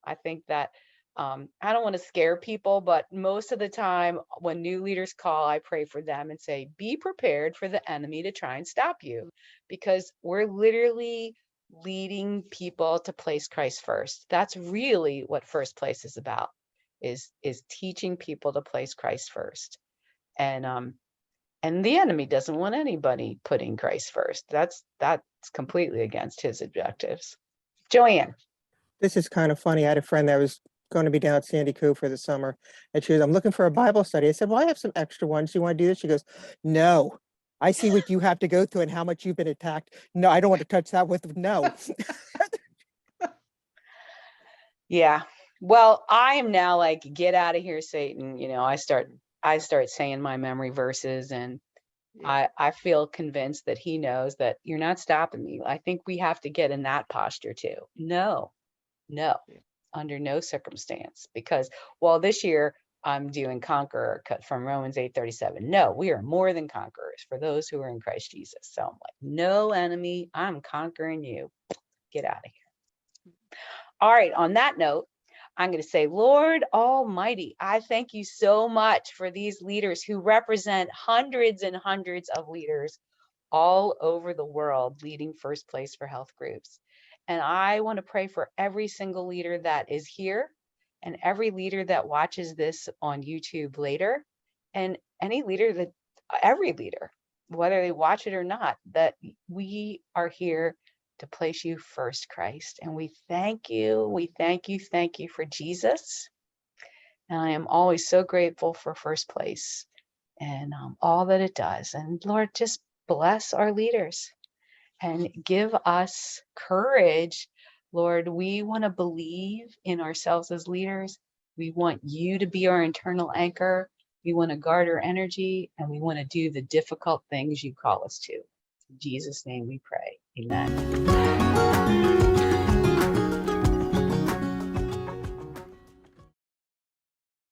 I think that I don't want to scare people, but most of the time when new leaders call, I pray for them and say, be prepared for the enemy to try and stop you, because we're literally leading people to place Christ first. That's really what First Place is about, is teaching people to place Christ first. And the enemy doesn't want anybody putting Christ first. That's completely against his objectives. Joanne. This is kind of funny. I had a friend that was going to be down at Sandy Cove for the summer, and she was, I'm looking for a Bible study. I said, well, I have some extra ones. You want to do this? She goes, no, I see what you have to go through and how much you've been attacked. No, I don't want to touch that with, no. Yeah. Well, I am now like, get out of here, Satan. I start saying my memory verses, and I feel convinced that he knows that you're not stopping me. I think we have to get in that posture too. No, under no circumstance, because, well, this year I'm doing Conqueror cut from Romans 8:37. No, we are more than conquerors for those who are in Christ Jesus. So I'm like, no enemy, I'm conquering you. Get out of here. All right. On that note, I'm going to say, Lord Almighty, I thank you so much for these leaders who represent hundreds and hundreds of leaders all over the world leading First Place for Health groups. And I want to pray for every single leader that is here and every leader that watches this on YouTube later, and every leader, whether they watch it or not, that we are here to place you first, Christ. And we thank you. We thank you for Jesus. And I am always so grateful for First Place and all that it does. And Lord, just bless our leaders and give us courage. Lord, we want to believe in ourselves as leaders. We want you to be our internal anchor. We want to guard our energy, and we want to do the difficult things you call us to. In Jesus' name we pray. Amen.